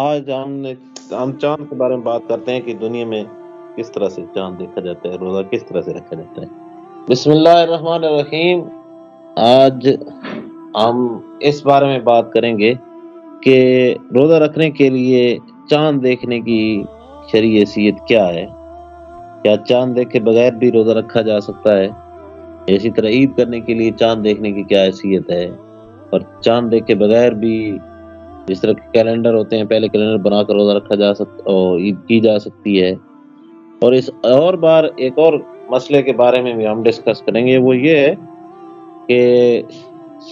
آج ہم چاند کے بارے میں بات کرتے ہیں کہ دنیا میں کس طرح سے چاند دیکھا جاتا ہے، روزہ کس طرح سے رکھا جاتا ہے۔ بسم اللہ الرحمن الرحیم۔ آج ہم اس بارے میں بات کریں گے کہ روزہ رکھنے کے لیے چاند دیکھنے کی شرعی حیثیت کیا ہے، کیا چاند دیکھ کے بغیر بھی روزہ رکھا جا سکتا ہے، اسی طرح عید کرنے کے لیے چاند دیکھنے کی کیا حیثیت ہے، اور چاند دیکھ کے بغیر بھی جس طرح کے کیلنڈر ہوتے ہیں پہلے کیلنڈر بنا کر روزہ رکھا جا سکتا اور عید کی جا سکتی ہے۔ اور اس اور بار ایک اور مسئلے کے بارے میں بھی ہم ڈسکس کریں گے، وہ یہ ہے کہ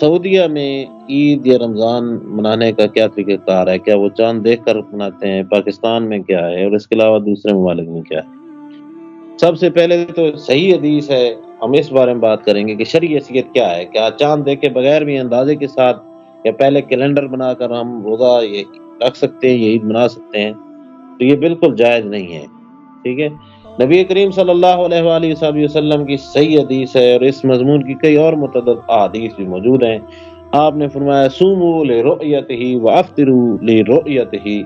سعودیہ میں عید یا رمضان منانے کا کیا طریقہ کار ہے، کیا وہ چاند دیکھ کر مناتے ہیں، پاکستان میں کیا ہے، اور اس کے علاوہ دوسرے ممالک میں کیا ہے۔ سب سے پہلے تو صحیح حدیث ہے، ہم اس بارے میں بات کریں گے کہ شرعی حیثیت کیا ہے، کیا چاند دیکھ کے بغیر بھی اندازے کے ساتھ یا پہلے کیلنڈر بنا کر ہم روزہ یہ رکھ سکتے ہیں، یہ عید منا سکتے ہیں؟ تو یہ بالکل جائز نہیں ہے، ٹھیک ہے۔ نبی کریم صلی اللہ علیہ وآلہ وسلم کی صحیح حدیث ہے، اور اس مضمون کی کئی اور متعدد احادیث بھی موجود ہیں۔ آپ نے فرمایا صوموا لرؤیتہ وافطروا لرؤیتہ،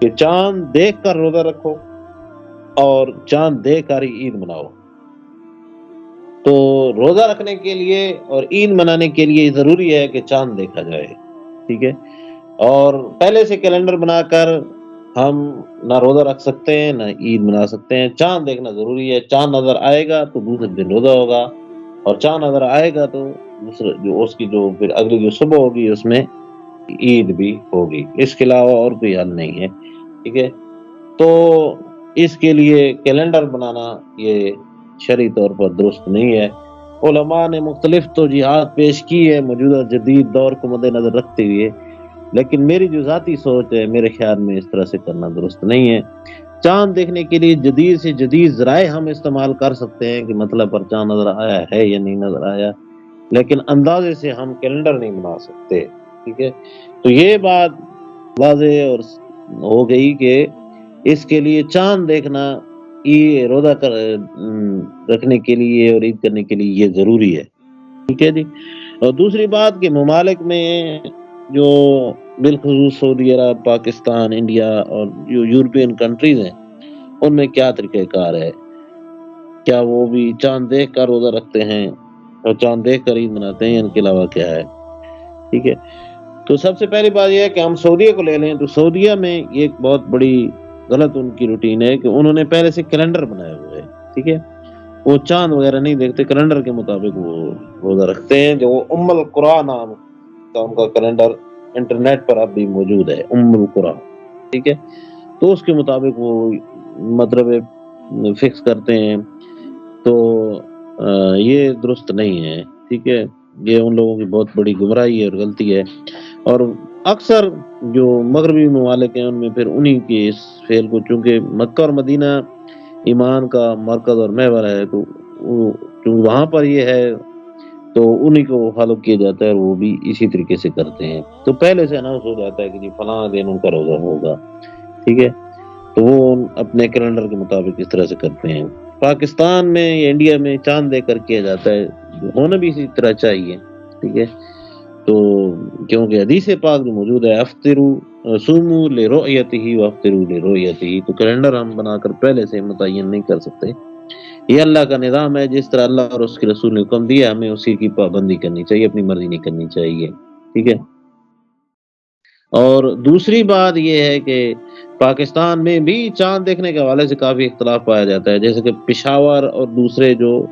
کہ چاند دیکھ کر روزہ رکھو اور چاند دیکھ کر ہی عید مناؤ۔ تو روزہ رکھنے کے لیے اور عید منانے کے لیے ضروری ہے کہ چاند دیکھا جائے، ٹھیک ہے۔ اور پہلے سے کیلنڈر بنا کر ہم نہ روزہ رکھ سکتے ہیں نہ عید منا سکتے ہیں۔ چاند دیکھنا ضروری ہے، چاند نظر آئے گا تو دوسرے دن روزہ ہوگا، اور چاند نظر آئے گا تو دوسرے اس کی جو پھر اگلی جو صبح ہوگی اس میں عید بھی ہوگی۔ اس کے علاوہ اور کوئی حل نہیں ہے، ٹھیک ہے۔ تو اس کے لیے کیلنڈر بنانا یہ شرعی طور پر درست نہیں ہے۔ علماء نے مختلف توجیہات پیش کی ہے موجودہ جدید دور کو مد نظر رکھتے ہوئے، لیکن میری جو ذاتی سوچ ہے میرے خیال میں اس طرح سے کرنا درست نہیں ہے۔ چاند دیکھنے کے لیے جدید سے جدید ذرائع ہم استعمال کر سکتے ہیں کہ مطلب پر چاند نظر آیا ہے یا نہیں نظر آیا، لیکن اندازے سے ہم کیلنڈر نہیں بنا سکتے، ٹھیک ہے۔ تو یہ بات واضح اور ہو گئی کہ اس کے لیے چاند دیکھنا یہ روزہ رکھنے کے لیے اور عید کرنے کے لیے یہ ضروری ہے، ٹھیک ہے جی۔ اور دوسری بات کہ ممالک میں جو بالخصوص سعودی عرب، پاکستان، انڈیا اور جو یورپین کنٹریز ہیں ان میں کیا طریقہ کار ہے، کیا وہ بھی چاند دیکھ کر روزہ رکھتے ہیں اور چاند دیکھ کر عید مناتے ہیں، ان کے علاوہ کیا ہے، ٹھیک ہے۔ تو سب سے پہلی بات یہ ہے کہ ہم سعودیہ کو لے لیں تو سعودیہ میں یہ ایک بہت بڑی غلط ان کی روٹین ہے کہ انہوں نے پہلے سے کیلنڈر بنائے ہوئے ہیں، ٹھیک ہے۔ وہ چاند وغیرہ نہیں دیکھتے، کیلنڈر کے مطابق وہ روزہ رکھتے ہیں، جو ام القرآ نام کا ان کا کیلنڈر انٹرنیٹ پر اب بھی موجود ہے، ام القرآ، ٹھیک ہے۔ تو اس کے مطابق وہ مطلب فکس کرتے ہیں، تو یہ درست نہیں ہے، ٹھیک ہے۔ یہ ان لوگوں کی بہت بڑی گمراہی ہے اور غلطی ہے، اور اکثر جو مغربی ممالک ہیں ان میں پھر انہی کے اس فعل کو، چونکہ مکہ اور مدینہ ایمان کا مرکز اور محور ہے، تو وہاں پر یہ ہے تو انہی کو فالو کیا جاتا ہے، اور وہ بھی اسی طریقے سے کرتے ہیں۔ تو پہلے سے اناؤنس ہو جاتا ہے کہ جی فلاں دن ان کا روزہ ہوگا، ٹھیک ہے۔ تو وہ اپنے کیلنڈر کے مطابق اس طرح سے کرتے ہیں۔ پاکستان میں یا انڈیا میں چاند دیکھ کر کیا جاتا ہے، ہونا بھی اسی طرح چاہیے، ٹھیک ہے۔ تو کیونکہ حدیث پاک جو موجود ہے افطروا صوموا لرؤیتہ وافطروا لرؤیتہ، تو کیلنڈر ہم بنا کر پہلے سے متعین نہیں کر سکتے۔ یہ اللہ کا نظام ہے، جس طرح اللہ اور اس کے رسول نے حکم دیا ہمیں اسی کی پابندی کرنی چاہیے، اپنی مرضی نہیں کرنی چاہیے، ٹھیک ہے۔ اور دوسری بات یہ ہے کہ پاکستان میں بھی چاند دیکھنے کے حوالے سے کافی اختلاف پایا جاتا ہے، جیسے کہ پشاور اور دوسرے جو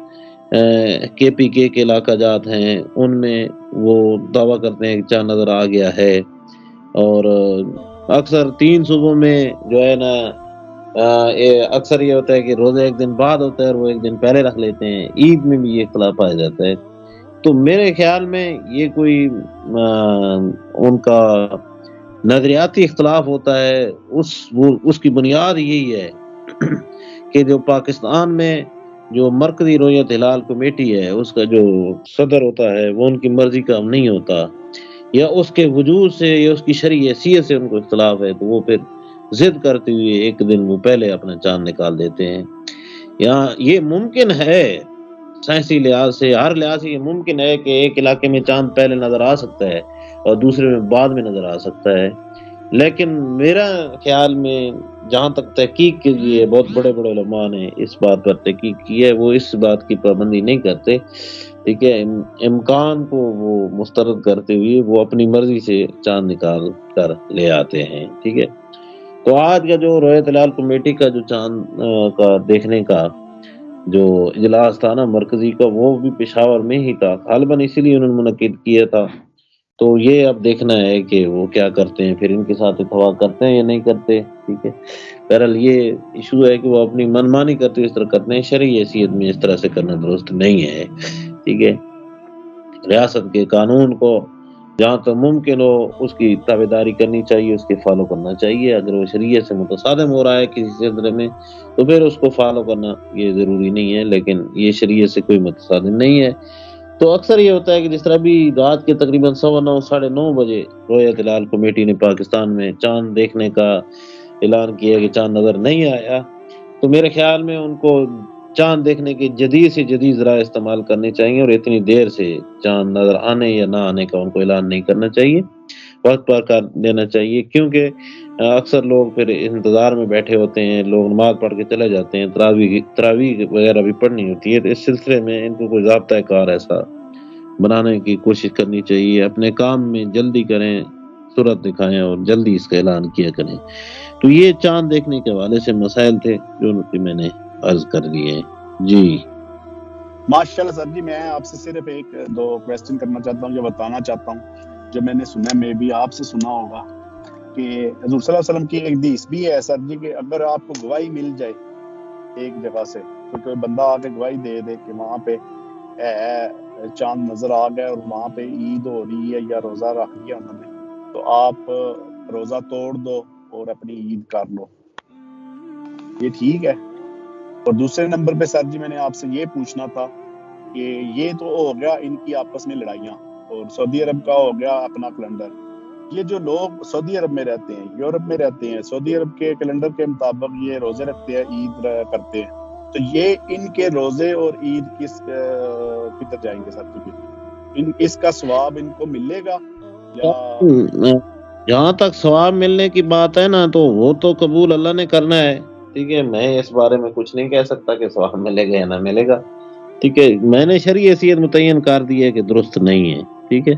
کے پی کے علاقہ جات ہیں ان میں وہ دعویٰ کرتے ہیں کہ چاند نظر آ گیا ہے، اور اکثر 3 صوبوں میں جو ہے نا اکثر یہ ہوتا ہے کہ روزہ ایک دن بعد ہوتا ہے اور وہ ایک دن پہلے رکھ لیتے ہیں۔ عید میں بھی یہ اختلاف پایا جاتا ہے۔ تو میرے خیال میں یہ کوئی ان کا نظریاتی اختلاف ہوتا ہے، اس کی بنیاد یہی ہے کہ جو پاکستان میں جو مرکزی رؤیت ہلال کمیٹی ہے اس کا جو صدر ہوتا ہے وہ ان کی مرضی کا نہیں ہوتا، یا اس کے وجود سے یا اس کی شرعی حیثیت سے ان کو اختلاف ہے، تو وہ پھر ضد کرتے ہوئے ایک دن وہ پہلے اپنا چاند نکال دیتے ہیں۔ یہاں یہ ممکن ہے سائنسی لحاظ سے، ہر لحاظ سے یہ ممکن ہے کہ ایک علاقے میں چاند پہلے نظر آ سکتا ہے اور دوسرے میں بعد میں نظر آ سکتا ہے، لیکن میرا خیال میں جہاں تک تحقیق کے لیے بہت بڑے بڑے علماء نے اس بات پر تحقیق کی ہے، وہ اس بات کی پابندی نہیں کرتے، ٹھیک ہے، امکان کو وہ مسترد کرتے ہوئے وہ اپنی مرضی سے چاند نکال کر لے آتے ہیں، ٹھیک ہے۔ تو آج کا جو رویت ہلال کمیٹی کا جو چاند کا دیکھنے کا جو اجلاس تھا نا مرکزی کا، وہ بھی پشاور میں ہی تھا، غالباً اسی لیے انہوں نے منعقد کیا تھا۔ تو یہ اب دیکھنا ہے کہ وہ کیا کرتے ہیں، پھر ان کے ساتھ اتفاق کرتے ہیں یا نہیں کرتے، ٹھیک ہے۔ بہرحال یہ ایشو ہے کہ وہ اپنی منمانی کرتے اس طرح کرتے ہیں، شرعی حیثیت میں اس طرح سے کرنا درست نہیں ہے، ٹھیک ہے۔ ریاست کے قانون کو جہاں تک ممکن ہو اس کی تابعداری کرنی چاہیے، اس کے فالو کرنا چاہیے۔ اگر وہ شریعت سے متصادم ہو رہا ہے کسی سلسلے میں تو پھر اس کو فالو کرنا یہ ضروری نہیں ہے، لیکن یہ شریعت سے کوئی متصادم نہیں ہے۔ تو اکثر یہ ہوتا ہے کہ جس طرح بھی رات کے تقریباً 9:15 ساڑھے 9 بجے رویت ہلال کمیٹی نے پاکستان میں چاند دیکھنے کا اعلان کیا کہ چاند نظر نہیں آیا، تو میرے خیال میں ان کو چاند دیکھنے کے جدید سے جدید ذرائع استعمال کرنے چاہیے، اور اتنی دیر سے چاند نظر آنے یا نہ آنے کا ان کو اعلان نہیں کرنا چاہیے، وقت پر کر دینا چاہیے، کیونکہ اکثر لوگ پھر انتظار میں بیٹھے ہوتے ہیں، لوگ نماز پڑھ کے چلے جاتے ہیں، تراویح وغیرہ بھی پڑھنی ہوتی ہے، تو اس سلسلے میں ان کو کوئی ضابطۂ کار ایسا بنانے کی کوشش کرنی چاہیے، اپنے کام میں جلدی کریں، صورت دکھائیں اور جلدی اس کا اعلان کیا کریں۔ تو یہ چاند دیکھنے کے حوالے سے مسائل تھے جو میں نے عرض کر دیے۔ جی ماشاءاللہ سر جی، میں آپ سے صرف ایک دو کویسچن کرنا چاہتا ہوں، جو بتانا چاہتا ہوں، جو میں نے سنا، میں بھی آپ سے سنا ہوگا کہ حضور صلی اللہ علیہ وسلم کی ایک حدیث بھی ہے سر جی کہ اگر آپ کو گواہی مل جائے ایک جگہ سے، تو کوئی بندہ آ کے گواہی دے دے کہ وہاں پہ چاند نظر آ گیا اور وہاں پہ عید ہو رہی ہے یا روزہ رکھ لیا انہوں نے، تو آپ روزہ توڑ دو اور اپنی عید کر لو، یہ ٹھیک ہے؟ اور دوسرے نمبر پہ سر جی میں نے آپ سے یہ پوچھنا تھا کہ یہ تو ہو گیا ان کی آپس میں لڑائیاں، اور سعودی عرب کا ہو گیا اپنا کیلنڈر، یہ جو لوگ سعودی عرب میں رہتے ہیں، یورپ میں رہتے ہیں، سعودی عرب کے کیلنڈر کے مطابق یہ روزے رکھتے ہیں، عید کرتے ہیں، تو یہ ان کے روزے اور عید کدھر جائیں گے سر جی؟ اس کا ثواب ان کو ملے گا یا جہاں تک ثواب ملنے کی بات ہے نا، تو وہ تو قبول اللہ نے کرنا ہے، ٹھیک ہے، میں اس بارے میں کچھ نہیں کہہ سکتا کہ ثواب ملے گا یا نہ ملے گا، ٹھیک ہے، میں نے شرعی حیثیت متعین کر دی ہے کہ درست نہیں ہے، ٹھیک ہے۔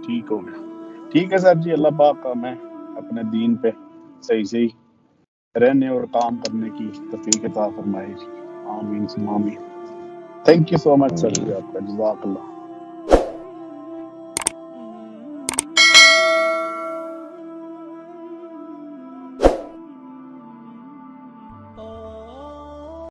ٹھیک ہو گیا، ٹھیک ہے سر جی، اللہ پاک ہمیں اپنے دین پہ صحیح رہنے اور کام کرنے کی توفیق عطا فرمائے، آمین ثم آمین۔ تھینک یو سو مچ سر جی، آپ کا جزاک اللہ۔